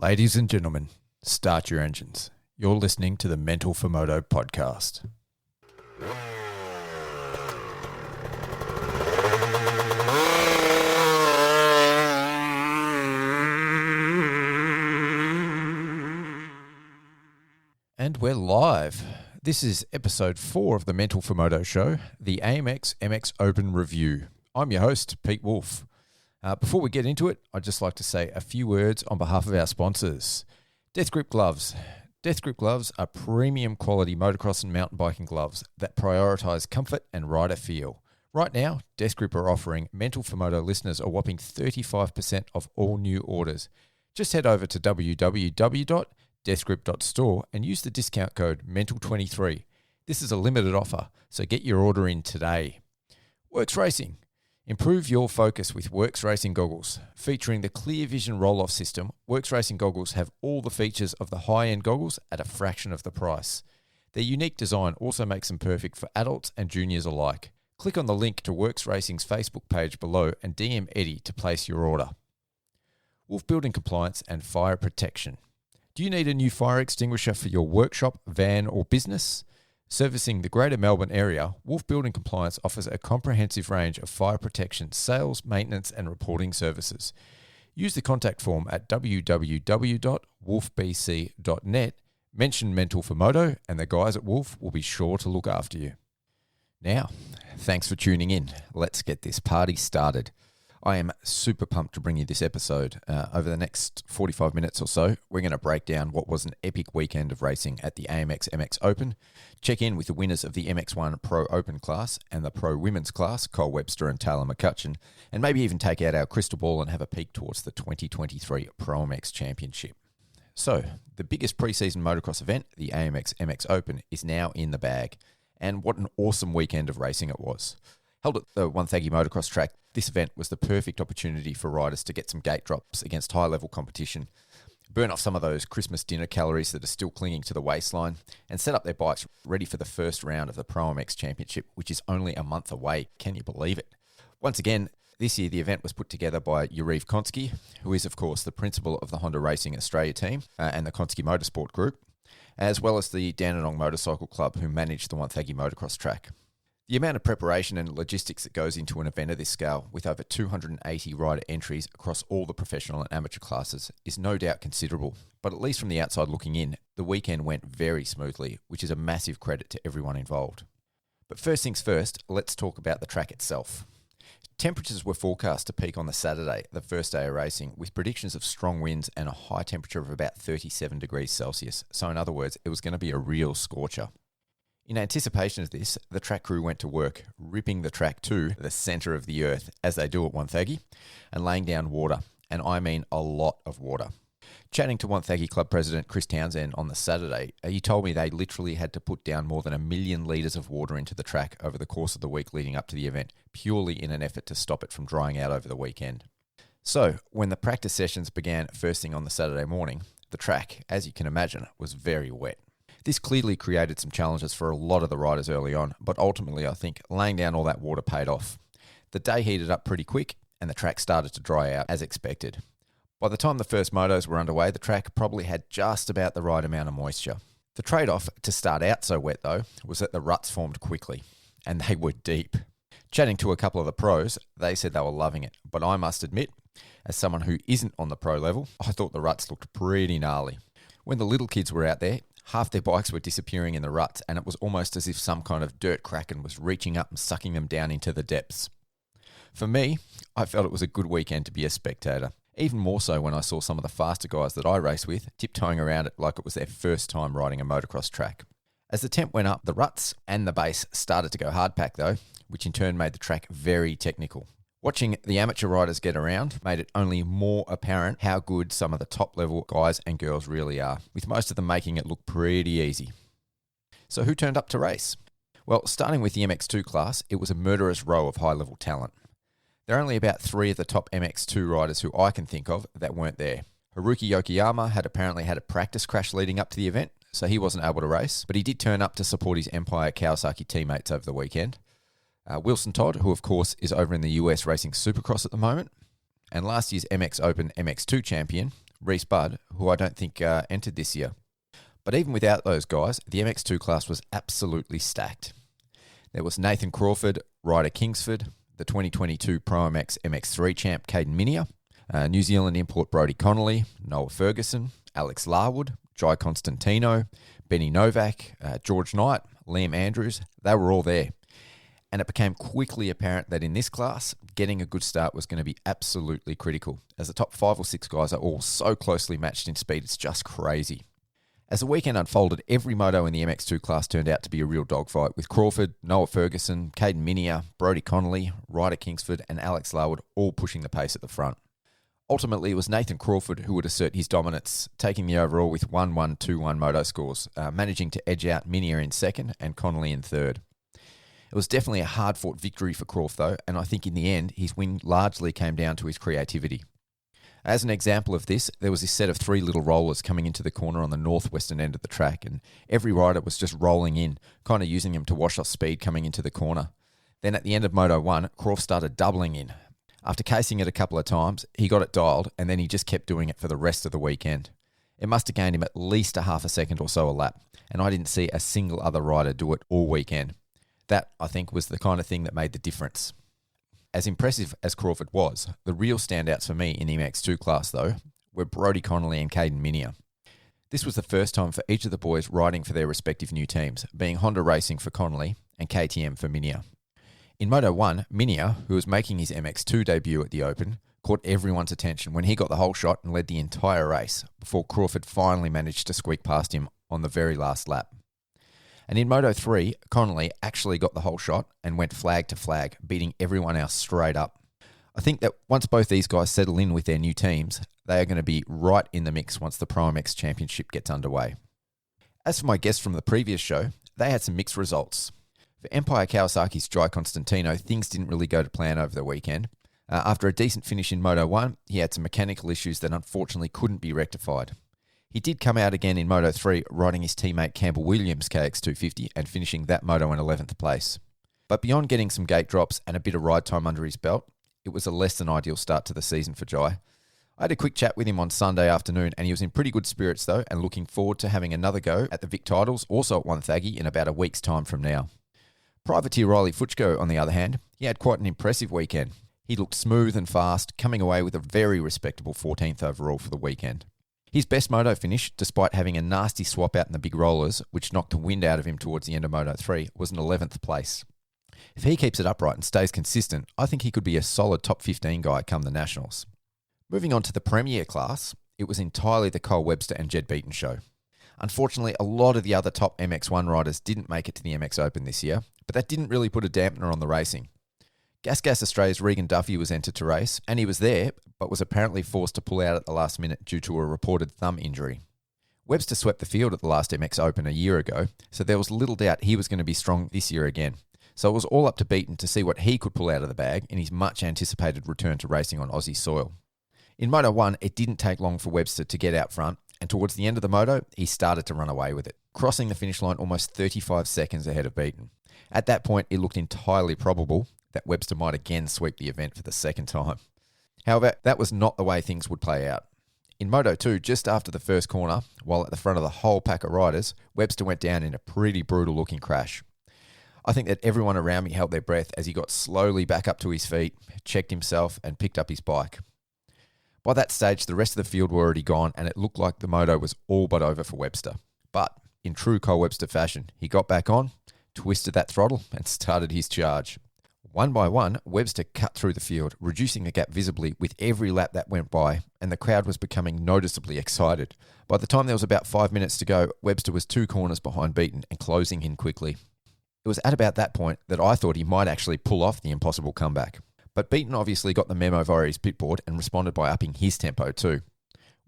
Ladies and gentlemen, start your engines. You're listening to the Mental for Moto podcast. And we're live. This is episode 4 of the Mental for Moto show, the AMX MX Open review. I'm your host, Pete Wolf. Before we get into it, I'd just like to say a few words on behalf of our sponsors. Death Grip Gloves. Death Grip Gloves are premium quality motocross and mountain biking gloves that prioritise comfort and rider feel. Right now, Death Grip are offering Mental for Moto listeners a whopping 35% off all new orders. Just head over to www.deathgrip.store and use the discount code MENTAL23. This is a limited offer, so get your order in today. Works Racing. Improve your focus with Works Racing goggles. Featuring the Clear Vision roll-off system, Works Racing goggles have all the features of the high-end goggles at a fraction of the price. Their unique design also makes them perfect for adults and juniors alike. Click on the link to Works Racing's Facebook page below and DM Eddie to place your order. Wolf Building Compliance and Fire Protection. Do you need a new fire extinguisher for your workshop, van or business? Servicing the Greater Melbourne area, Wolf Building Compliance offers a comprehensive range of fire protection, sales, maintenance and reporting services. Use the contact form at www.wolfbc.net, mention Mental for Moto, and the guys at Wolf will be sure to look after you. Now, thanks for tuning in. Let's get this party started. I am super pumped to bring you this episode. Over the next 45 minutes or so, we're going to break down what was an epic weekend of racing at the AMX MX Open, check in with the winners of the MX1 Pro Open class and the Pro Women's class, Webster and Taylah McCutcheon, and maybe even take out our crystal ball and have a peek towards the 2023 Pro MX Championship. So, the biggest preseason motocross event, the AMX MX Open, is now in the bag. And what an awesome weekend of racing it was. Held at the Wonthaggi motocross track, this event was the perfect opportunity for riders to get some gate drops against high-level competition, burn off some of those Christmas dinner calories that are still clinging to the waistline, and set up their bikes ready for the first round of the Pro MX Championship, which is only a month away. Can you believe it? Once again, this year the event was put together by Yuriv Konski, who is, of course, the principal of the Honda Racing Australia team and the Konski Motorsport Group, as well as the Dandenong Motorcycle Club, who manage the Wonthaggi motocross track. The amount of preparation and logistics that goes into an event of this scale, with over 280 rider entries across all the professional and amateur classes, is no doubt considerable. But at least from the outside looking in, the weekend went very smoothly, which is a massive credit to everyone involved. But first things first, let's talk about the track itself. Temperatures were forecast to peak on the Saturday, the first day of racing, with predictions of strong winds and a high temperature of about 37 degrees Celsius. So in other words, it was going to be a real scorcher. In anticipation of this, the track crew went to work, ripping the track to the centre of the earth, as they do at Wonthaggi, and laying down water, and I mean a lot of water. Chatting to Wonthaggi Club President Chris Townsend on the Saturday, he told me they literally had to put down more than 1 million litres of water into the track over the course of the week leading up to the event, purely in an effort to stop it from drying out over the weekend. So, when the practice sessions began first thing on the Saturday morning, the track, as you can imagine, was very wet. This clearly created some challenges for a lot of the riders early on, but ultimately I think laying down all that water paid off. The day heated up pretty quick and the track started to dry out as expected. By the time the first motos were underway, the track probably had just about the right amount of moisture. The trade-off to start out so wet though was that the ruts formed quickly, and they were deep. Chatting to a couple of the pros, they said they were loving it, but I must admit, as someone who isn't on the pro level, I thought the ruts looked pretty gnarly. When the little kids were out there, half their bikes were disappearing in the ruts, and it was almost as if some kind of dirt kraken was reaching up and sucking them down into the depths. For me, I felt it was a good weekend to be a spectator, even more so when I saw some of the faster guys that I race with tiptoeing around it like it was their first time riding a motocross track. As the temp went up, the ruts and the base started to go hardpack though, which in turn made the track very technical. Watching the amateur riders get around made it only more apparent how good some of the top-level guys and girls really are, with most of them making it look pretty easy. So who turned up to race? Well, starting with the MX2 class, it was a murderous row of high-level talent. There are only about 3 of the top MX2 riders who I can think of that weren't there. Haruki Yokoyama had apparently had a practice crash leading up to the event, so he wasn't able to race, but he did turn up to support his Empire Kawasaki teammates over the weekend. Wilson Todd, who of course is over in the US racing Supercross at the moment, and last year's MX Open MX2 champion, Reece Budd, who I don't think entered this year. But even without those guys, the MX2 class was absolutely stacked. There was Nathan Crawford, Ryder Kingsford, the 2022 Pro MX MX3 champ Caden Minier, New Zealand import Brodie Connolly, Noah Ferguson, Alex Larwood, Jai Constantino, Benny Novak, George Knight, Liam Andrews. They were all there. And it became quickly apparent that in this class, getting a good start was going to be absolutely critical, as the top 5 or 6 guys are all so closely matched in speed, it's just crazy. As the weekend unfolded, every moto in the MX2 class turned out to be a real dogfight, with Crawford, Noah Ferguson, Caden Minier, Brodie Connolly, Ryder Kingsford and Alex Larwood all pushing the pace at the front. Ultimately, it was Nathan Crawford who would assert his dominance, taking the overall with 1-1, 2-1 moto scores, managing to edge out Minier in second and Connolly in third. It was definitely a hard-fought victory for Crawford, though, and I think in the end, his win largely came down to his creativity. As an example of this, there was this set of 3 little rollers coming into the corner on the northwestern end of the track, and every rider was just rolling in, kind of using them to wash off speed coming into the corner. Then at the end of Moto 1, Crawford started doubling in. After casing it a couple of times, he got it dialed, and then he just kept doing it for the rest of the weekend. It must have gained him at least a half a second or so a lap, and I didn't see a single other rider do it all weekend. That, I think, was the kind of thing that made the difference. As impressive as Crawford was, the real standouts for me in the MX2 class, though, were Brodie Connolly and Caden Minier. This was the first time for each of the boys riding for their respective new teams, being Honda Racing for Connolly and KTM for Minier. In Moto 1, Minier, who was making his MX2 debut at the Open, caught everyone's attention when he got the whole shot and led the entire race, before Crawford finally managed to squeak past him on the very last lap. And in Moto 3, Connolly actually got the whole shot and went flag to flag, beating everyone else straight up. I think that once both these guys settle in with their new teams, they are going to be right in the mix once the Pro MX Championship gets underway. As for my guests from the previous show, they had some mixed results. For Empire Kawasaki's Jai Constantino, things didn't really go to plan over the weekend. After a decent finish in Moto 1, he had some mechanical issues that unfortunately couldn't be rectified. He did come out again in Moto 3, riding his teammate Campbell Williams' KX250 and finishing that moto in 11th place. But beyond getting some gate drops and a bit of ride time under his belt, it was a less than ideal start to the season for Jai. I had a quick chat with him on Sunday afternoon, and he was in pretty good spirits though, and looking forward to having another go at the Vic Titles, also at Wonthaggi, in about a week's time from now. Privateer Riley Futchko, on the other hand, he had quite an impressive weekend. He looked smooth and fast, coming away with a very respectable 14th overall for the weekend. His best moto finish, despite having a nasty swap out in the big rollers, which knocked the wind out of him towards the end of Moto 3, was an 11th place. If he keeps it upright and stays consistent, I think he could be a solid top 15 guy come the Nationals. Moving on to the Premier class, it was entirely the Cole Webster and Jed Beaton show. Unfortunately, a lot of the other top MX1 riders didn't make it to the MX Open this year, but that didn't really put a dampener on the racing. Gas Australia's Regan Duffy was entered to race, and he was there, but was apparently forced to pull out at the last minute due to a reported thumb injury. Webster swept the field at the last MX Open a year ago, so there was little doubt he was going to be strong this year again. So it was all up to Beaton to see what he could pull out of the bag in his much anticipated return to racing on Aussie soil. In Moto 1, it didn't take long for Webster to get out front, and towards the end of the moto, he started to run away with it, crossing the finish line almost 35 seconds ahead of Beaton. At that point, it looked entirely probable that Webster might again sweep the event for the second time. However, that was not the way things would play out. In Moto 2, just after the first corner, while at the front of the whole pack of riders, Webster went down in a pretty brutal-looking crash. I think that everyone around me held their breath as he got slowly back up to his feet, checked himself, and picked up his bike. By that stage, the rest of the field were already gone, and it looked like the moto was all but over for Webster. But, in true Cole Webster fashion, he got back on, twisted that throttle, and started his charge. One by one, Webster cut through the field, reducing the gap visibly with every lap that went by, and the crowd was becoming noticeably excited. By the time there was about 5 minutes to go, Webster was 2 corners behind Beaton and closing in quickly. It was at about that point that I thought he might actually pull off the impossible comeback. But Beaton obviously got the memo via his pitboard and responded by upping his tempo too.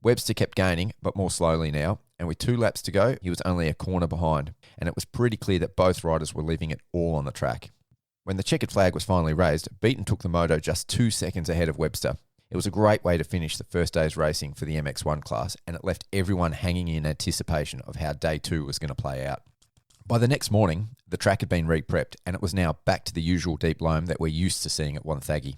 Webster kept gaining, but more slowly now, and with 2 laps to go, he was only a corner behind, and it was pretty clear that both riders were leaving it all on the track. When the checkered flag was finally raised, Beaton took the moto just 2 seconds ahead of Webster. It was a great way to finish the first day's racing for the MX1 class, and it left everyone hanging in anticipation of how day 2 was going to play out. By the next morning, the track had been re-prepped, and it was now back to the usual deep loam that we're used to seeing at Wonthaggi.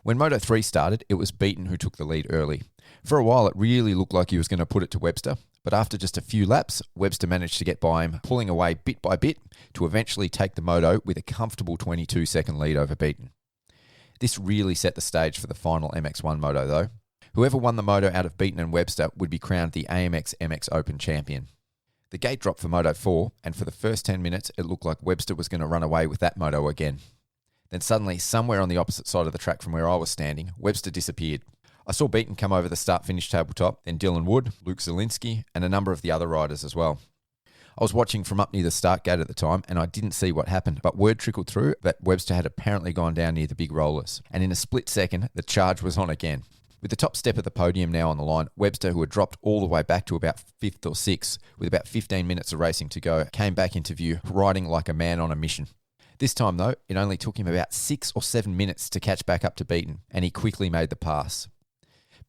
When Moto 3 started, it was Beaton who took the lead early. For a while, it really looked like he was going to put it to Webster, but after just a few laps, Webster managed to get by him, pulling away bit by bit to eventually take the moto with a comfortable 22-second lead over Beaton. This really set the stage for the final MX1 moto though. Whoever won the moto out of Beaton and Webster would be crowned the AMX MX Open champion. The gate dropped for Moto 4, and for the first 10 minutes, it looked like Webster was going to run away with that moto again. Then suddenly, somewhere on the opposite side of the track from where I was standing, Webster disappeared. I saw Beaton come over the start-finish tabletop, then Dylan Wood, Luke Zielinski, and a number of the other riders as well. I was watching from up near the start gate at the time, and I didn't see what happened, but word trickled through that Webster had apparently gone down near the big rollers. And in a split second, the charge was on again. With the top step of the podium now on the line, Webster, who had dropped all the way back to about 5th or 6th, with about 15 minutes of racing to go, came back into view, riding like a man on a mission. This time, though, it only took him about 6 or 7 minutes to catch back up to Beaton, and he quickly made the pass.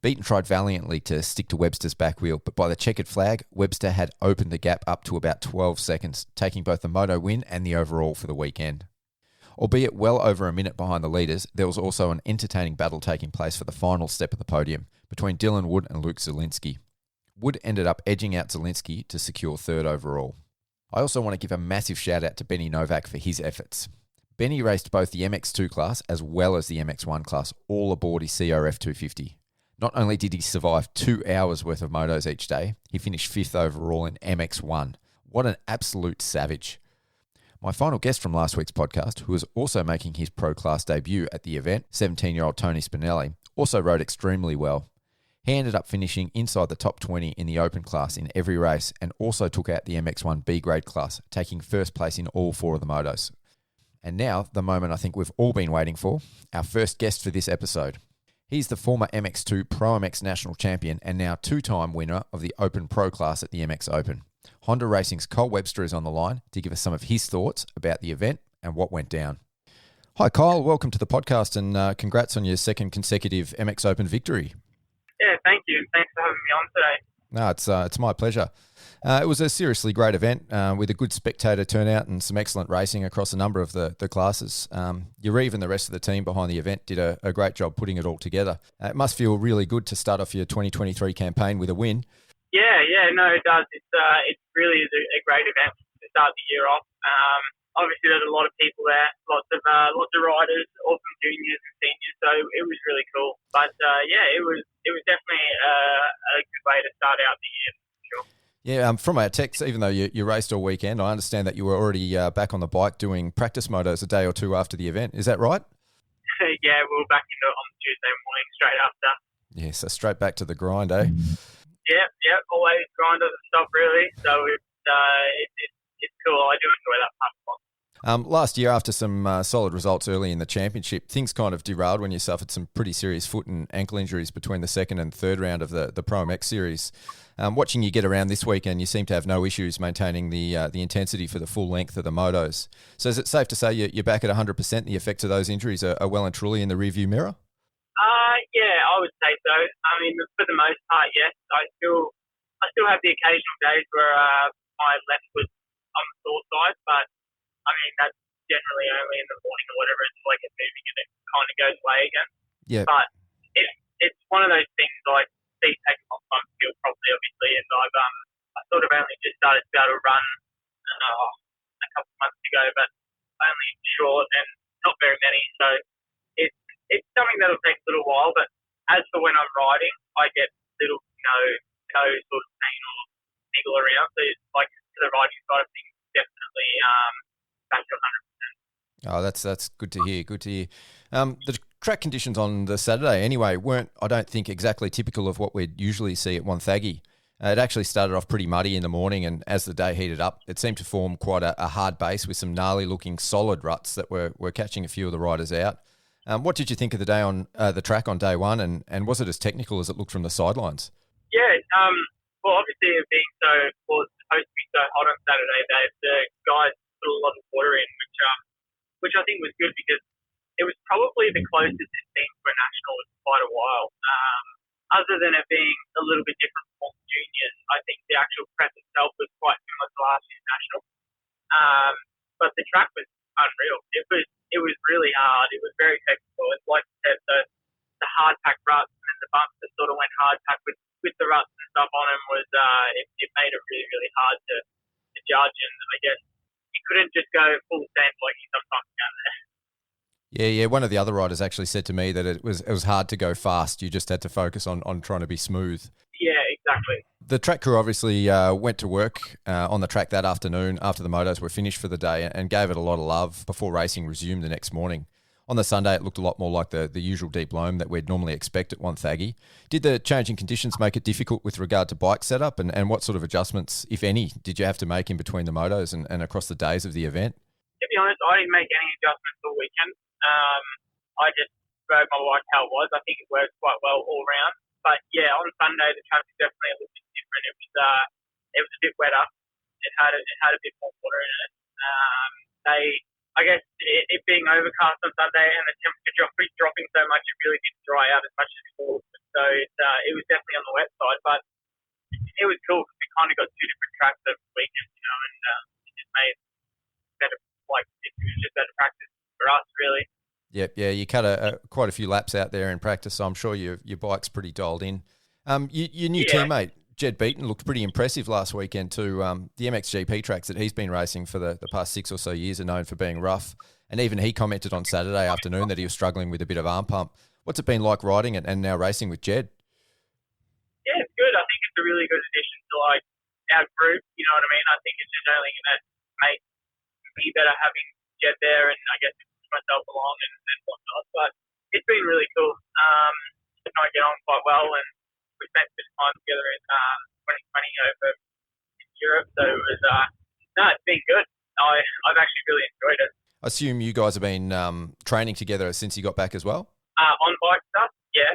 Beaton tried valiantly to stick to Webster's back wheel, but by the checkered flag, Webster had opened the gap up to about 12 seconds, taking both the moto win and the overall for the weekend. Albeit well over a minute behind the leaders, there was also an entertaining battle taking place for the final step of the podium between Dylan Wood and Luke Zielinski. Wood ended up edging out Zielinski to secure third overall. I also want to give a massive shout out to Benny Novak for his efforts. Benny raced both the MX2 class as well as the MX1 class, all aboard his CRF 250. Not only did he survive 2 hours worth of motos each day, he finished 5th overall in MX1. What an absolute savage. My final guest from last week's podcast, who was also making his pro class debut at the event, 17-year-old Tony Spinelli, also rode extremely well. He ended up finishing inside the top 20 in the Open class in every race and also took out the MX1 B grade class, taking first place in all 4 of the motos. And now, the moment I think we've all been waiting for, our first guest for this episode. He's the former MX2 Pro MX National Champion and now 2-time winner of the Open Pro class at the MX Open. Honda Racing's Kyle Webster is on the line to give us some of his thoughts about the event and what went down. Hi Kyle, welcome to the podcast and congrats on your second consecutive MX Open victory. Yeah, thank you. Thanks for having me on today. No, it's my pleasure. It was a seriously great event with a good spectator turnout and some excellent racing across a number of the classes. Yariv and the rest of the team behind the event did a great job putting it all together. It must feel really good to start off your 2023 campaign with a win. Yeah, no, it does. It really is a great event to start the year off. Obviously, there's a lot of people there, lots of riders, all from juniors and seniors, so it was really cool. But it was definitely a good way to start out the year. Sure. Yeah, from our text, even though you raced all weekend, I understand that you were already back on the bike doing practice motos a day or two after the event. Is that right? Yeah, we were back into it on Tuesday morning straight after. Yeah, so straight back to the grind, eh? Yeah, always grind doesn't stop really. So it's cool. I do enjoy that part of it. Last year, after some solid results early in the championship, things kind of derailed when you suffered some pretty serious foot and ankle injuries between the second and third round of the Pro MX series. Watching you get around this weekend, you seem to have no issues maintaining the intensity for the full length of the motos. So is it safe to say you're back at 100%? The effects of those injuries are well and truly in the rearview mirror? Yeah, I would say so. I mean, for the most part, yes. I still have the occasional days where my left foot's on the sore side, but I mean, that's generally only in the morning or whatever until I get moving and it kind of goes away again. Yeah. But it's one of those things like these take a long time to feel properly, obviously, and I sort of only just started to be able to run a couple of months ago, but only short and not very many. So it's something that'll take a little while. But as for when I'm riding, I get little no sort of pain or niggle around. So it's like to the riding side of things, definitely back to 100%. Oh, that's good to hear. Good to hear. The track conditions on the Saturday, anyway, weren't, I don't think, exactly typical of what we'd usually see at Wonthaggi. It actually started off pretty muddy in the morning, and as the day heated up, it seemed to form quite a hard base with some gnarly-looking solid ruts that were catching a few of the riders out. What did you think of the day on the track on day one, and was it as technical as it looked from the sidelines? Yeah, well, obviously it being supposed to be so hot on Saturday, the guys put a lot of water in, which I think was good because it was probably the closest it's been for a national in quite a while. Other than it being a little bit different from juniors, I think the actual prep itself was quite similar to last year's national. But the track was unreal. It was really hard. It was very technical. It's like you said, the hard pack ruts and then the bumps that sort of went hard pack with was it made it really, really hard to judge, and I guess you couldn't just go full send like you sometimes can there. Yeah. One of the other riders actually said to me that it was hard to go fast. You just had to focus on trying to be smooth. Yeah, exactly. The track crew obviously went to work on the track that afternoon after the motos were finished for the day and gave it a lot of love before racing resumed the next morning. On the Sunday, it looked a lot more like the usual deep loam that we'd normally expect at Wonthaggi. Did the changing conditions make it difficult with regard to bike setup, and what sort of adjustments, if any, did you have to make in between the motos and across the days of the event? To be honest, I didn't make any adjustments all weekend. I just rode my bike how it was. I think it worked quite well all round. But yeah, on Sunday the track was definitely a little bit different. It was a bit wetter. It had a bit more water in it. I guess it being overcast on Sunday and the temperature dropping so much, it really didn't dry out as much as it would. So it was definitely on the wet side, but it was cool because we kind of got two different tracks over the weekend, and it just made better, it was just better practice for us, really. Yep, yeah, you cut quite a few laps out there in practice, so I'm sure your bike's pretty dialed in. Your new teammate, Jed Beaton, looked pretty impressive last weekend too. The MXGP tracks that he's been racing for the past 6 or so years are known for being rough, and even he commented on Saturday afternoon that he was struggling with a bit of arm pump. What's it been like riding it and now racing with Jed? Yeah, it's good. I think it's a really good addition to our group. You know what I mean? I think it's just only going to make me better having Jed there, and I guess push myself along and whatnot. But it's been really cool. I get on quite well, and we spent a bit of time together in 2020 over in Europe. So it was it's been good. I've actually really enjoyed it. I assume you guys have been training together since you got back as well? On bike stuff, yeah.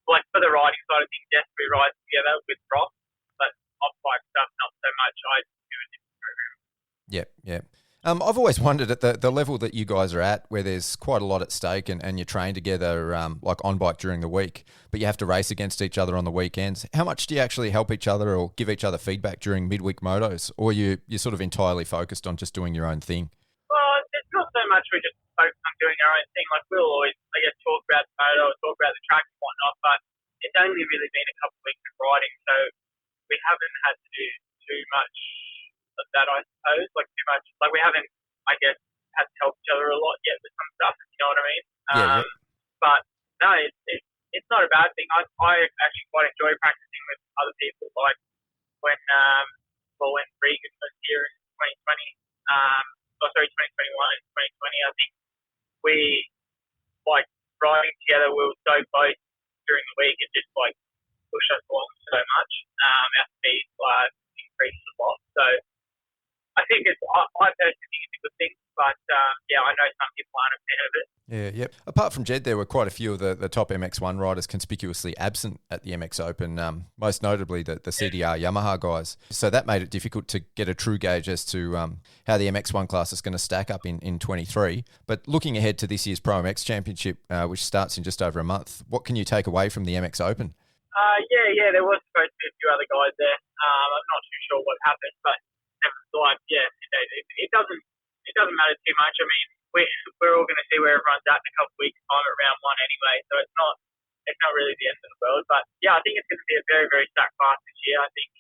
For the riding side of things, yes, we ride together with Ross, but off bike stuff, not so much. I do a different program. Yeah. I've always wondered at the level that you guys are at, where there's quite a lot at stake and you train together like on bike during the week, but you have to race against each other on the weekends. How much do you actually help each other or give each other feedback during midweek motos, or you're sort of entirely focused on just doing your own thing? Well, it's not so much we're just focused on doing our own thing. Like we'll always, I guess, talk about the moto, talk about the track and whatnot, but it's only really been a couple of weeks of riding, so we haven't had to do too much of that, I suppose. Too much. We haven't, I guess, had to help each other a lot yet with some stuff, if you know what I mean? Yeah. But no, it's not a bad thing. I actually quite enjoy practicing with other people, like when Regan was here in 2020, 2021 and 2020, I think we, riding together, we were so close during the week, it just, pushed us along so much. Our speed increased a lot. So I think I personally think it's a good thing, but I know some people aren't a fan of it. Yeah. Apart from Jed, there were quite a few of the top MX1 riders conspicuously absent at the MX Open, most notably the CDR Yamaha guys. So that made it difficult to get a true gauge as to how the MX1 class is going to stack up in 23. But looking ahead to this year's Pro MX Championship, which starts in just over a month, what can you take away from the MX Open? There was supposed to be a few other guys there. I'm not too sure what happened, but it doesn't matter too much. I mean, we're all going to see where everyone's at in a couple of weeks' time at round one anyway, so it's not really the end of the world. But yeah, I think it's going to be a very, very stacked class this year. I think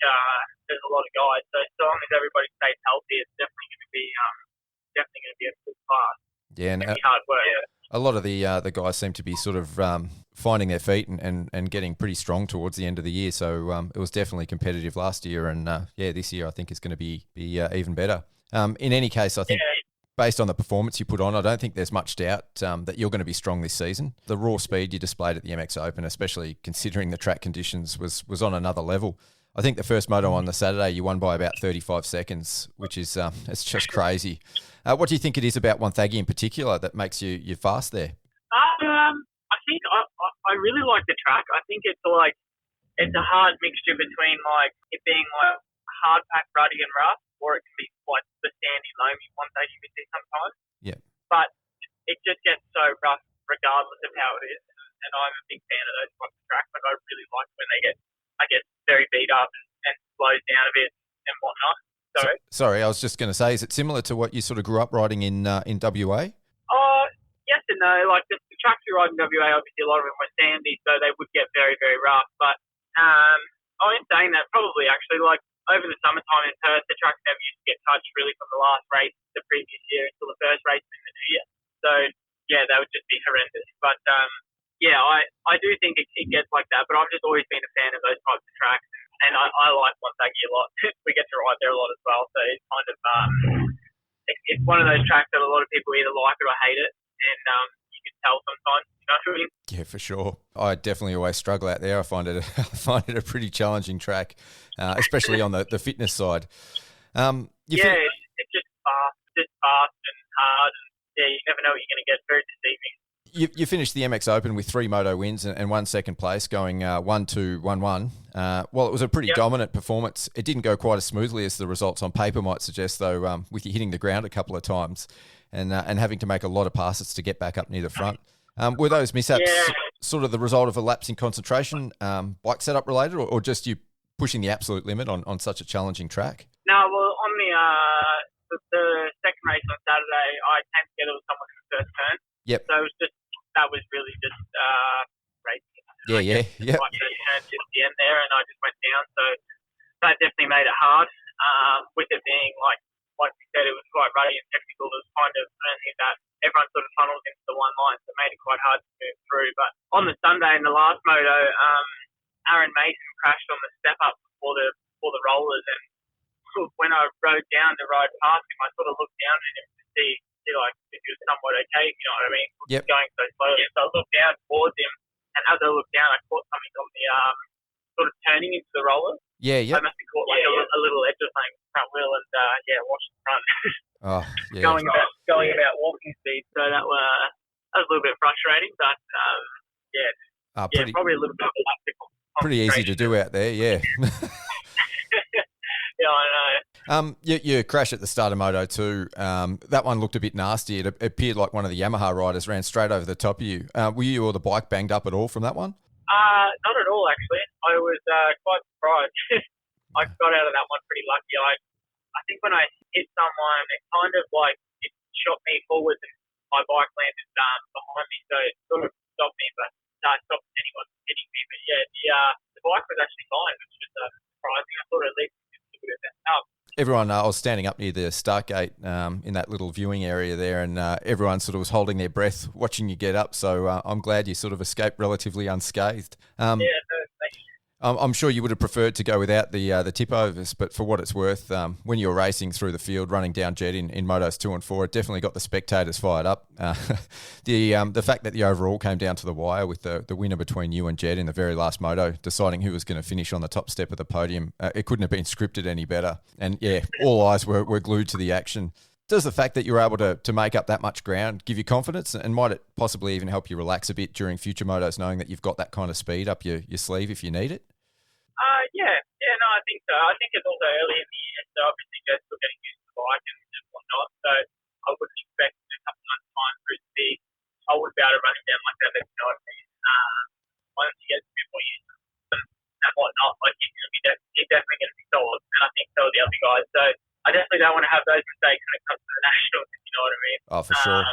there's a lot of guys, so as long as everybody stays healthy, it's definitely going to be a full class. Yeah, and hard work. A lot of the guys seem to be sort of finding their feet and getting pretty strong towards the end of the year. So it was definitely competitive last year, and this year I think is going to be even better. In any case, I think based on the performance you put on, I don't think there's much doubt that you're going to be strong this season. The raw speed you displayed at the MX Open, especially considering the track conditions, was on another level. I think the first moto on the Saturday, you won by about 35 seconds, which is it's just crazy. What do you think it is about Wonthaggi in particular that makes you fast there? I think I really like the track. I think it's a hard mixture between it being hard packed, ruddy and rough, or it can be the sandy, loamy Wonthaggi we see sometimes. Yeah. But it just gets so rough regardless of how it is, and I'm a big fan of those types of tracks. I really like when they get, very beat up and slows down a bit and whatnot. Sorry, I was just going to say, is it similar to what you sort of grew up riding in WA? Oh, yes and no. The tracks we ride in WA, obviously a lot of them were sandy, so they would get very, very rough. But Oh, in saying that, probably actually, like over the summertime in Perth, the tracks never used to get touched really from the last race the previous year until the first race in the new year. So yeah, that would just be horrendous. But yeah, I do think it gets like that. But I've just always been a fan of those types of tracks, and I like Wonthaggi a lot. We get to ride there a lot as well, so it's kind of it's one of those tracks that a lot of people either like it or hate it, and you can tell sometimes. You know what I mean? Yeah, for sure. I definitely always struggle out there. I find it a pretty challenging track, especially on the fitness side. It's just fast and hard, and yeah, you never know what you're going to get. Very deceiving. You finished the MX Open with 3 moto wins and 1 second place, going 1-2-1-1. Well, it was a pretty dominant performance. It didn't go quite as smoothly as the results on paper might suggest, though, with you hitting the ground a couple of times and having to make a lot of passes to get back up near the front. Were those mishaps sort of the result of a lapse in concentration, bike setup related, or just you pushing the absolute limit on such a challenging track? No, well, on the second race on Saturday, I came together with someone in the first turn. Yep. So that was really just racing. Yeah. Right first turn to the end there, and I just went down. So that definitely made it hard. With it being like we said, it was quite ruddy and technical. It was kind of only that everyone sort of funnels into the one line, so it made it quite hard to move through. But on the Sunday in the last moto, Aaron Mason crashed on the step up before the rollers, and when I rode down the road past him, I sort of looked down at him to see like if he was somewhat okay, you know what I mean? Yep. Going so slowly. So I looked down towards him, and as I looked down, I caught something on the sort of turning into the rollers. Yeah. I must have caught like a little edge of something front wheel, and washed the front. Oh, yeah. going about walking speed. So that was a little bit frustrating, but probably a little bit pretty easy to do out there, yeah. Yeah, I know. You crashed at the start of Moto 2. That one looked a bit nasty. It appeared like one of the Yamaha riders ran straight over the top of you. Were you or the bike banged up at all from that one? Not at all, actually. I was quite surprised. I got out of that one pretty lucky. I think when I hit someone, it kind of like it shot me forward and my bike landed behind me, so it sort of stopped me, but stopped anyone from hitting me. But yeah, the bike was actually fine, which was surprising. I thought at least everyone, I was standing up near the start gate in that little viewing area there, and everyone sort of was holding their breath watching you get up. So I'm glad you sort of escaped relatively unscathed. Thank you. I'm sure you would have preferred to go without the tip overs, but for what it's worth, when you were racing through the field, running down Jet in Motos 2 and 4, it definitely got the spectators fired up. The fact that the overall came down to the wire with the winner between you and Jet in the very last moto, deciding who was going to finish on the top step of the podium, it couldn't have been scripted any better. And yeah, all eyes were glued to the action. Does the fact that you were able to make up that much ground give you confidence, and might it possibly even help you relax a bit during future motos, knowing that you've got that kind of speed up your sleeve if you need it? No, I think so. I think it's also early in the year, so obviously just still getting used to the bike and whatnot. So I wouldn't expect in a couple of months' time for it to be, I wouldn't be able to run it down like that, you know what I mean? Once you get a bit more used to it and whatnot, like you're definitely going to be solid, and I think so are the other guys. So I definitely don't want to have those mistakes when it comes to the nationals, if you know what I mean? Oh, for sure.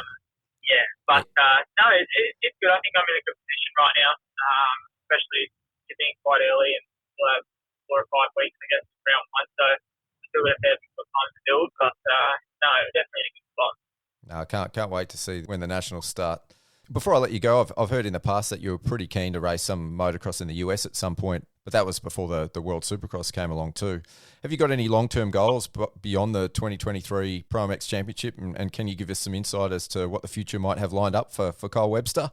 No, it's good. I think I'm in a good position right now, especially being quite early, and we'll have 4 or 5 weeks, I guess, round one. So still got a fair bit of time to build, but no, definitely in a good spot. No, I can't wait to see when the nationals start. Before I let you go, I've heard in the past that you were pretty keen to race some motocross in the US at some point, but that was before the World Supercross came along too. Have you got any long-term goals beyond the 2023 Pro MX Championship, and can you give us some insight as to what the future might have lined up for Kyle Webster?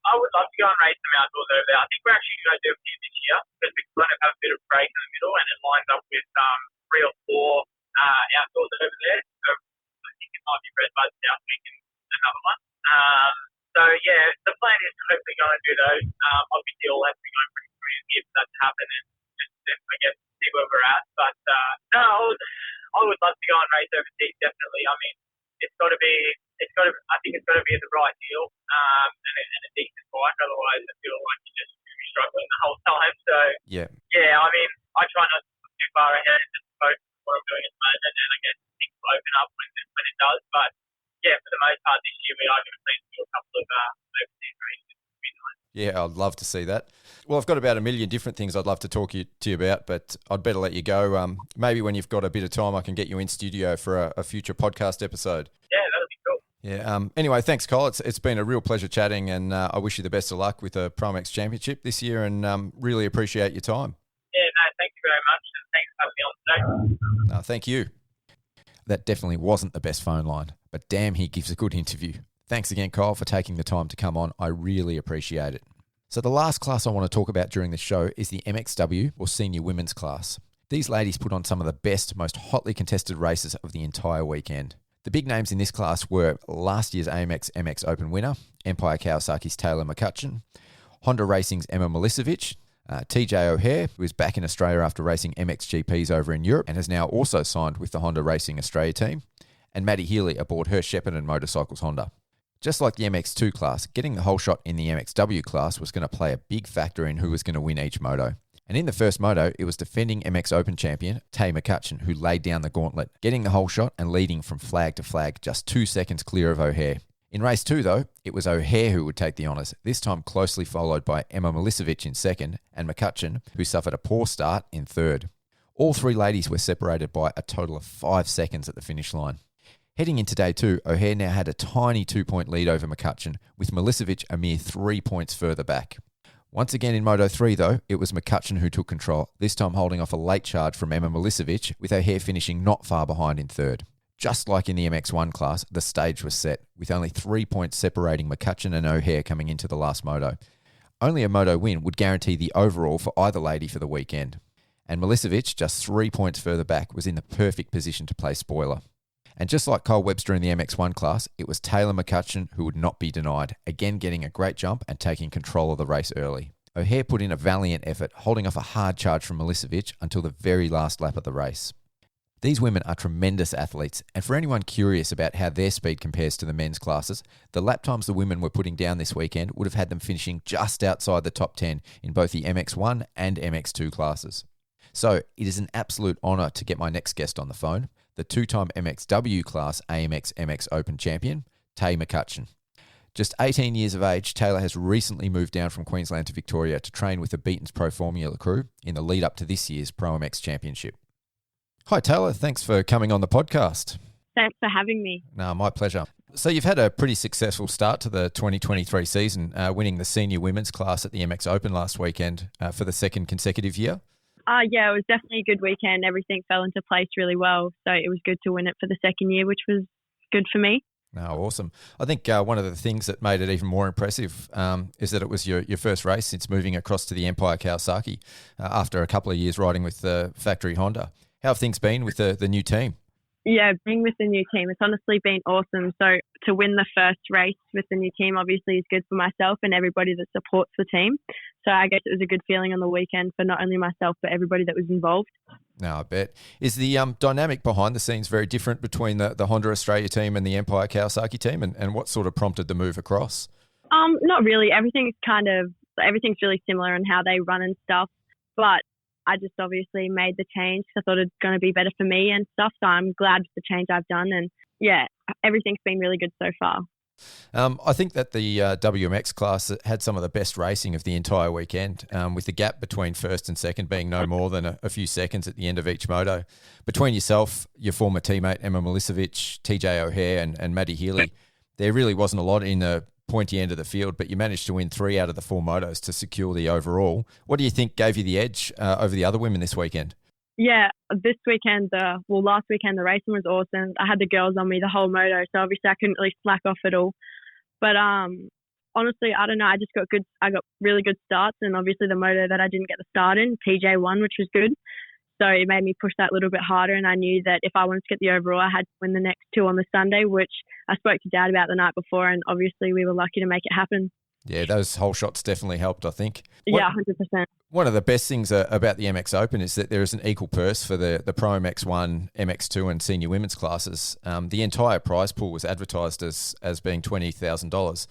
I would love to go and race some outdoors over there. I think we're actually going to do a few this year because we kind of have a bit of break in the middle, and it lines up with 3 or 4 outdoors over there. So I think it might be Red Bud South Week and another one. The plan is to hopefully go and do those. Obviously, all have to be going pretty smoothly for that to happen, and just I guess see where we're at. But I would love to go and race overseas. Definitely. I mean, I think it's got to be the right deal and a decent bike. Otherwise, I feel like you're just struggling the whole time. So yeah. I mean, I try not to look too far ahead and just focus on what I'm doing at the moment, and I guess things will open up when it does. But yeah, for the most part this year, we are going to plan to do a couple of overseas races. Yeah, I'd love to see that. Well, I've got about a million different things I'd love to talk to you about, but I'd better let you go. Maybe when you've got a bit of time, I can get you in studio for a future podcast episode. Yeah, that'd be cool. Yeah. Anyway, thanks, Cole. It's been a real pleasure chatting, and I wish you the best of luck with the Pro MX Championship this year, and really appreciate your time. Yeah, no, thank you very much, and thanks for having me on today. No, thank you. That definitely wasn't the best phone line, but damn, he gives a good interview. Thanks again, Kyle, for taking the time to come on. I really appreciate it. So the last class I want to talk about during this show is the MXW, or Senior Women's Class. These ladies put on some of the best, most hotly contested races of the entire weekend. The big names in this class were last year's AMX MX Open winner, Empire Kawasaki's Taylah McCutcheon, Honda Racing's Emma Milicevic, TJ O'Hare, who is back in Australia after racing MXGPs over in Europe and has now also signed with the Honda Racing Australia team, and Maddie Healy aboard her Shepparton Motorcycles Honda. Just like the MX2 class, getting the whole shot in the MXW class was going to play a big factor in who was going to win each moto. And in the first moto, it was defending MX Open champion Taylah McCutcheon who laid down the gauntlet, getting the whole shot and leading from flag to flag, just 2 seconds clear of O'Hare. In race 2, though, it was O'Hare who would take the honours, this time closely followed by Emma Milicevic in second and McCutcheon, who suffered a poor start, in third. All 3 ladies were separated by a total of 5 seconds at the finish line. Heading into day 2, O'Hare now had a tiny 2-point lead over McCutcheon, with Milicevic a mere 3 points further back. Once again in Moto 3, though, it was McCutcheon who took control, this time holding off a late charge from Emma Milicevic, with O'Hare finishing not far behind in third. Just like in the MX1 class, the stage was set, with only 3 points separating McCutcheon and O'Hare coming into the last moto. Only a moto win would guarantee the overall for either lady for the weekend. And Milicevic, just 3 points further back, was in the perfect position to play spoiler. And just like Cole Webster in the MX1 class, it was Taylah McCutcheon who would not be denied, again getting a great jump and taking control of the race early. O'Hare put in a valiant effort, holding off a hard charge from Milicevic until the very last lap of the race. These women are tremendous athletes, and for anyone curious about how their speed compares to the men's classes, the lap times the women were putting down this weekend would have had them finishing just outside the top 10 in both the MX1 and MX2 classes. So it is an absolute honour to get my next guest on the phone, the 2-time MXW class AMX MX Open champion, Taylah McCutcheon. Just 18 years of age, Taylah has recently moved down from Queensland to Victoria to train with the Beaton's Pro Formula crew in the lead up to this year's Pro MX Championship. Hi Taylah, thanks for coming on the podcast. Thanks for having me. No, my pleasure. So you've had a pretty successful start to the 2023 season, winning the senior women's class at the MX Open last weekend for the second consecutive year. Yeah, it was definitely a good weekend. Everything fell into place really well. So it was good to win it for the second year, which was good for me. Oh, awesome. I think one of the things that made it even more impressive is that it was your first race since moving across to the Empire Kawasaki after a couple of years riding with the factory Honda. How have things been with the new team? Yeah, being with the new team, it's honestly been awesome. So to win the first race with the new team obviously is good for myself and everybody that supports the team. So I guess it was a good feeling on the weekend for not only myself, but everybody that was involved. No, I bet. Is the dynamic behind the scenes very different between the Honda Australia team and the Empire Kawasaki team? And what sort of prompted the move across? Not really. Everything's really similar in how they run and stuff. But I just obviously made the change because I thought it's going to be better for me and stuff. So I'm glad with the change I've done. And yeah, everything's been really good so far. I think that the WMX class had some of the best racing of the entire weekend, with the gap between first and second being no more than a few seconds at the end of each moto. Between yourself, your former teammate Emma Milicevic, TJ O'Hare and Maddie Healy, there really wasn't a lot in the pointy end of the field, but you managed to win 3 out of the 4 motos to secure the overall. What do you think gave you the edge over the other women this weekend? Yeah, last weekend the racing was awesome. I had the girls on me the whole moto, so obviously I couldn't really slack off at all. But honestly, I don't know. I got really good starts, and obviously the moto that I didn't get the start in, TJ won, which was good. So it made me push that little bit harder, and I knew that if I wanted to get the overall, I had to win the next 2 on the Sunday, which I spoke to Dad about the night before, and obviously we were lucky to make it happen. Yeah, those whole shots definitely helped, I think. Yeah, 100%. One of the best things about the MX Open is that there is an equal purse for the Pro MX1, MX2 and senior women's classes. The entire prize pool was advertised as being $20,000.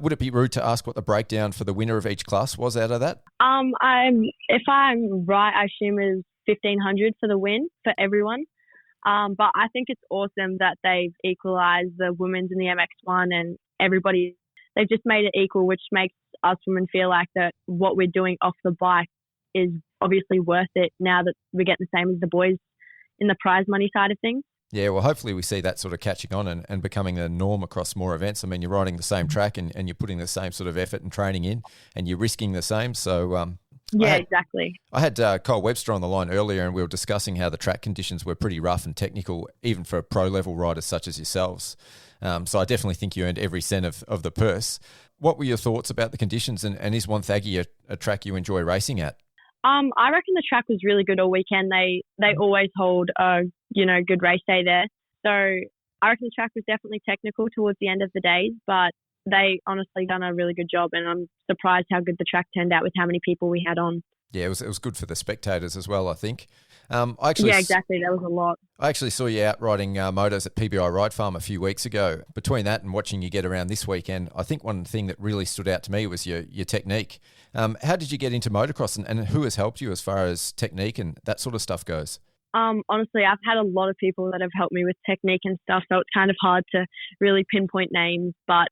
Would it be rude to ask what the breakdown for the winner of each class was out of that? If I'm right, I assume it's $1,500 for the win for everyone. But I think it's awesome that they've equalised the women's and the MX1 and everybody. They've just made it equal, which makes us women feel like that what we're doing off the bike is obviously worth it now that we're getting the same as the boys in the prize money side of things. Yeah, well, hopefully we see that sort of catching on and becoming the norm across more events. I mean, you're riding the same track and you're putting the same sort of effort and training in, and you're risking the same. So, exactly. I had Kyle Webster on the line earlier, and we were discussing how the track conditions were pretty rough and technical, even for pro-level riders such as yourselves. So I definitely think you earned every cent of the purse. What were your thoughts about the conditions, and is Wonthaggi a track you enjoy racing at? I reckon the track was really good all weekend. They always hold a good race day there. So I reckon the track was definitely technical towards the end of the days, but they honestly done a really good job, and I'm surprised how good the track turned out with how many people we had on. Yeah, it was good for the spectators as well, I think. Exactly. That was a lot. I actually saw you out riding motos at PBI Ride Farm a few weeks ago. Between that and watching you get around this weekend, I think one thing that really stood out to me was your technique. How did you get into motocross, and who has helped you as far as technique and that sort of stuff goes? Honestly, I've had a lot of people that have helped me with technique and stuff, so it's kind of hard to really pinpoint names, but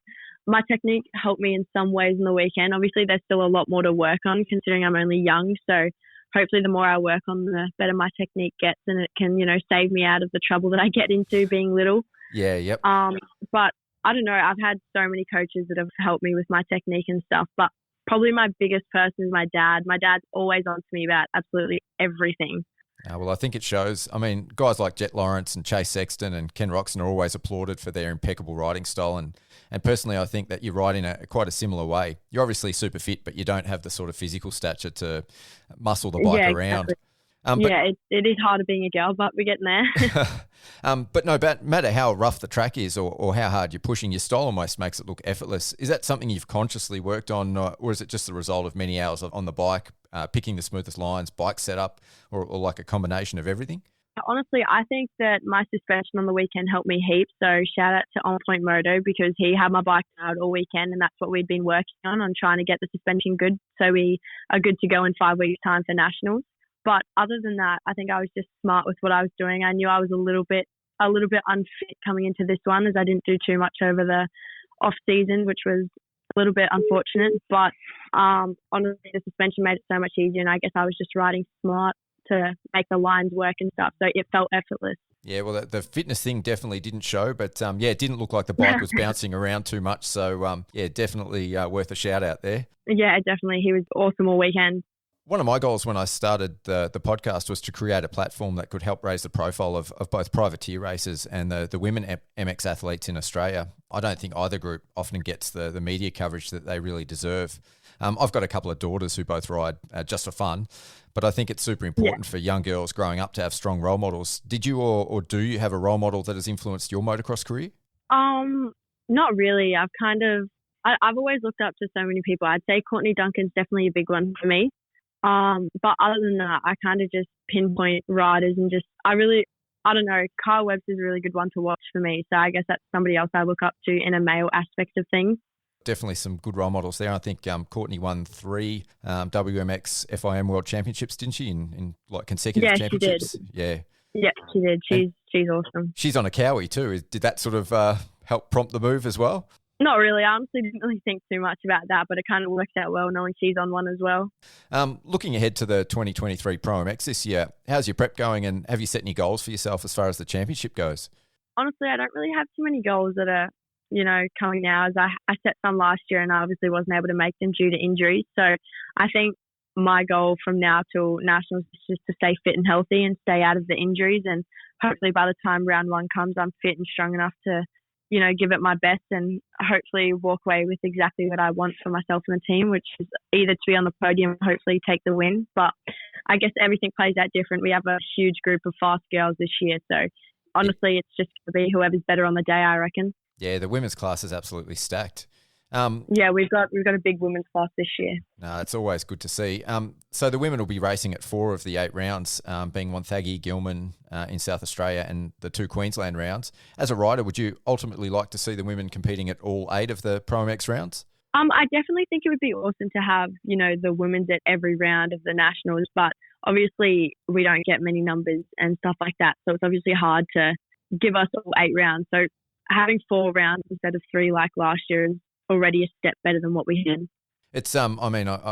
my technique helped me in some ways in the weekend. Obviously, there's still a lot more to work on considering I'm only young, so hopefully the more I work on, the better my technique gets, and it can, save me out of the trouble that I get into being little. Yeah, yep. But I don't know, I've had so many coaches that have helped me with my technique and stuff, but probably my biggest person is my dad. My dad's always on to me about absolutely everything. Well, I think it shows. I mean, guys like Jet Lawrence and Chase Sexton and Ken Roxon are always applauded for their impeccable riding style. And personally, I think that you ride in quite a similar way. You're obviously super fit, but you don't have the sort of physical stature to muscle the bike around. Exactly. It is harder being a girl, but we're getting there. But no matter how rough the track is or how hard you're pushing, your style almost makes it look effortless. Is that something you've consciously worked on, or is it just the result of many hours on the bike, picking the smoothest lines, bike setup, or like a combination of everything? Honestly, I think that my suspension on the weekend helped me heaps. So shout out to On Point Moto, because he had my bike out all weekend, and that's what we'd been working on trying to get the suspension good so we are good to go in 5 weeks' time for nationals. But other than that, I think I was just smart with what I was doing. I knew I was a little bit unfit coming into this one, as I didn't do too much over the off season, which was a little bit unfortunate. But honestly, the suspension made it so much easier, and I guess I was just riding smart to make the lines work and stuff, so it felt effortless. Yeah, well, the fitness thing definitely didn't show, but it didn't look like the bike was bouncing around too much. So definitely worth a shout out there. Yeah, definitely. He was awesome all weekend. One of my goals when I started the podcast was to create a platform that could help raise the profile of both privateer racers and the women MX athletes in Australia. I don't think either group often gets the media coverage that they really deserve. I've got a couple of daughters who both ride just for fun, but I think it's super important for young girls growing up to have strong role models. Did you or do you have a role model that has influenced your motocross career? Not really. I've always looked up to so many people. I'd say Courtney Duncan's definitely a big one for me. But other than that, I kind of just pinpoint riders and I don't know, Kyle Webster's a really good one to watch for me. So I guess that's somebody else I look up to in a male aspect of things. Definitely some good role models there. I think Courtney won 3 WMX FIM World Championships, didn't she, in like consecutive championships? She did. Yeah, she did. She's awesome. She's on a Cowie too. Did that sort of help prompt the move as well? Not really. I honestly didn't really think too much about that, but it kind of worked out well knowing she's on one as well. Looking ahead to the 2023 Pro MX this year, how's your prep going, and have you set any goals for yourself as far as the championship goes? Honestly, I don't really have too many goals that are, coming now. As I set some last year and I obviously wasn't able to make them due to injuries. So I think my goal from now till nationals is just to stay fit and healthy and stay out of the injuries. And hopefully by the time round 1 comes, I'm fit and strong enough to give it my best and hopefully walk away with exactly what I want for myself and the team, which is either to be on the podium and hopefully take the win. But I guess everything plays out different. We have a huge group of fast girls this year. So honestly, it's just going to be whoever's better on the day, I reckon. Yeah, the women's class is absolutely stacked. We've got a big women's class this year. No, it's always good to see. So the women will be racing at 4 of the 8 rounds, being Wonthaggi, Gilman in South Australia, and the 2 Queensland rounds. As a rider, would you ultimately like to see the women competing at all 8 of the Pro MX rounds? I definitely think it would be awesome to have, the women's at every round of the nationals, but obviously we don't get many numbers and stuff like that. So it's obviously hard to give us all 8 rounds. So having 4 rounds instead of 3 like last year is already a step better than what we had. It's I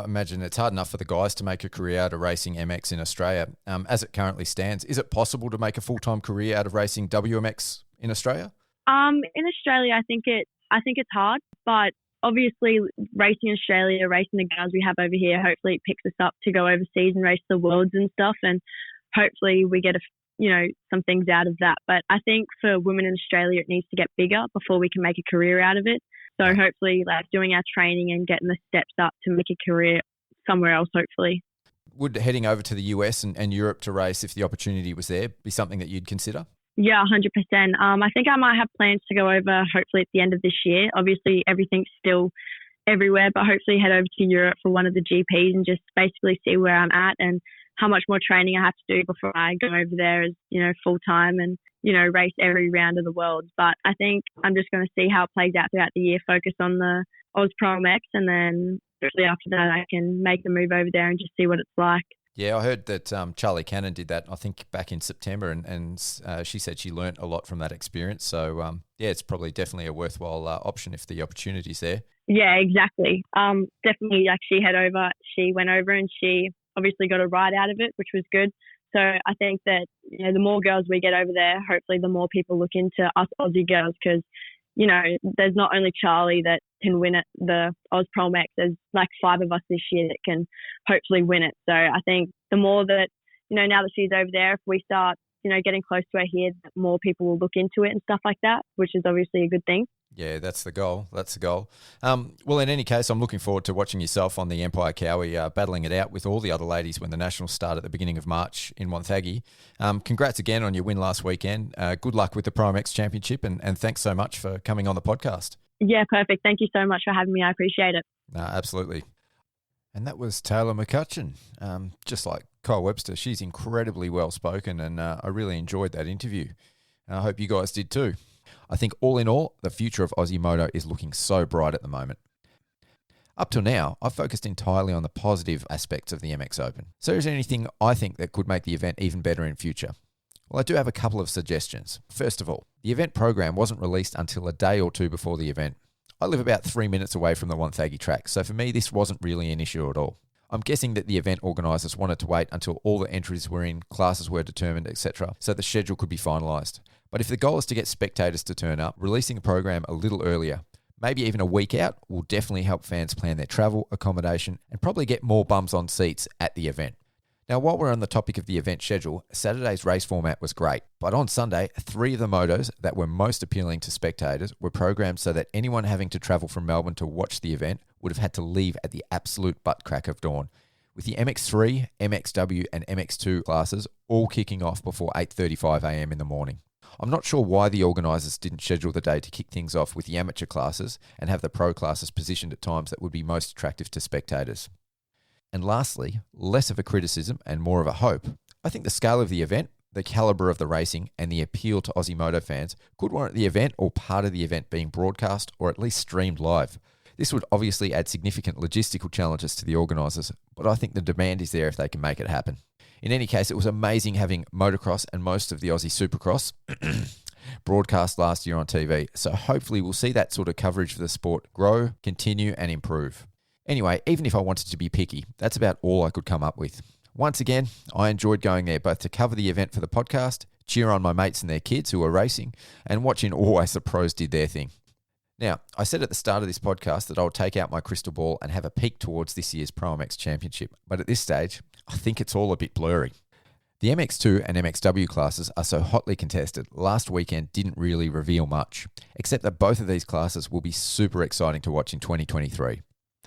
imagine it's hard enough for the guys to make a career out of racing MX in Australia. As it currently stands, is it possible to make a full-time career out of racing WMX in Australia? In Australia, I think it's hard, but obviously racing in Australia, racing the girls we have over here, hopefully it picks us up to go overseas and race the worlds and stuff, and hopefully we get some things out of that. But I think for women in Australia, it needs to get bigger before we can make a career out of it. So hopefully, doing our training and getting the steps up to make a career somewhere else, hopefully. Would heading over to the US and Europe to race, if the opportunity was there, be something that you'd consider? Yeah, 100%. I think I might have plans to go over hopefully at the end of this year. Obviously, everything's still everywhere, but hopefully head over to Europe for one of the GPs and just basically see where I'm at and how much more training I have to do before I go over there as, full time and, race every round of the world. But I think I'm just going to see how it plays out throughout the year, focus on the Oz Pro MX, and then especially after that I can make the move over there and just see what it's like. Yeah, I heard that Charlie Cannon did that, I think, back in September, and she said she learnt a lot from that experience. So, it's probably definitely a worthwhile option if the opportunity's there. Yeah, exactly. Definitely, she went over and she obviously got a ride out of it, which was good. So I think that, the more girls we get over there, hopefully the more people look into us Aussie girls because, there's not only Charlie that can win it, the Oz Pro MX, there's 5 of us this year that can hopefully win it. So I think the more that, now that she's over there, if we start, getting close to her here, more people will look into it and stuff like that, which is obviously a good thing. Yeah, that's the goal. Well, in any case, I'm looking forward to watching yourself on the Empire Cowie battling it out with all the other ladies when the Nationals start at the beginning of March in Wonthaggi. Congrats again on your win last weekend. Good luck with the Pro MX Championship, and thanks so much for coming on the podcast. Yeah, perfect. Thank you so much for having me. I appreciate it. Absolutely. And that was Taylah McCutcheon. Just like Kyle Webster, she's incredibly well-spoken, and I really enjoyed that interview. And I hope you guys did too. I think all in all, the future of Aussie Moto is looking so bright at the moment. Up till now, I've focused entirely on the positive aspects of the MX Open. So is there anything I think that could make the event even better in future? Well, I do have a couple of suggestions. First of all, the event program wasn't released until a day or two before the event. I live about 3 minutes away from the Wonthaggi track, so for me this wasn't really an issue at all. I'm guessing that the event organisers wanted to wait until all the entries were in, classes were determined, etc., so the schedule could be finalised. But if the goal is to get spectators to turn up, releasing a program a little earlier, maybe even a week out, will definitely help fans plan their travel, accommodation, and probably get more bums on seats at the event. Now, while we're on the topic of the event schedule, Saturday's race format was great, but on Sunday, 3 of the motos that were most appealing to spectators were programmed so that anyone having to travel from Melbourne to watch the event would have had to leave at the absolute butt crack of dawn, with the MX3, MXW and MX2 classes all kicking off before 8:35am in the morning. I'm not sure why the organisers didn't schedule the day to kick things off with the amateur classes and have the pro classes positioned at times that would be most attractive to spectators. And lastly, less of a criticism and more of a hope, I think the scale of the event, the calibre of the racing and the appeal to Aussie Moto fans could warrant the event or part of the event being broadcast or at least streamed live. This would obviously add significant logistical challenges to the organisers, but I think the demand is there if they can make it happen. In any case, it was amazing having motocross and most of the Aussie Supercross broadcast last year on TV, so hopefully we'll see that sort of coverage for the sport grow, continue and improve. Anyway, even if I wanted to be picky, that's about all I could come up with. Once again, I enjoyed going there both to cover the event for the podcast, cheer on my mates and their kids who were racing, and watching always the pros did their thing. Now, I said at the start of this podcast that I would take out my crystal ball and have a peek towards this year's Pro MX Championship, but at this stage, I think it's all a bit blurry. The MX2 and MXW classes are so hotly contested, last weekend didn't really reveal much, except that both of these classes will be super exciting to watch in 2023.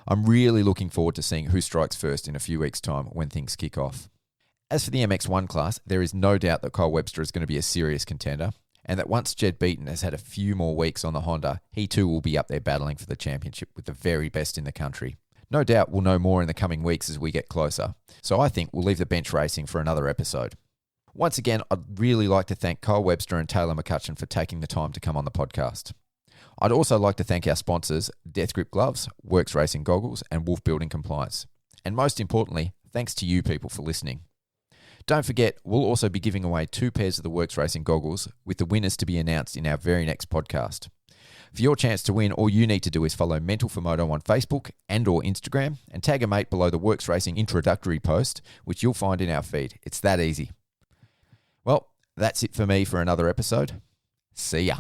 I'm really looking forward to seeing who strikes first in a few weeks' time when things kick off. As for the MX1 class, there is no doubt that Kyle Webster is going to be a serious contender, and that once Jed Beaton has had a few more weeks on the Honda, he too will be up there battling for the championship with the very best in the country. No doubt we'll know more in the coming weeks as we get closer, so I think we'll leave the bench racing for another episode. Once again, I'd really like to thank Kyle Webster and Taylah McCutcheon for taking the time to come on the podcast. I'd also like to thank our sponsors, Death Grip Gloves, Works Racing Goggles, and Wolf Building Compliance. And most importantly, thanks to you people for listening. Don't forget, we'll also be giving away 2 pairs of the Works Racing Goggles, with the winners to be announced in our very next podcast. For your chance to win, all you need to do is follow Mental for Moto on Facebook and or Instagram and tag a mate below the Works Racing introductory post, which you'll find in our feed. It's that easy. Well, that's it for me for another episode. See ya.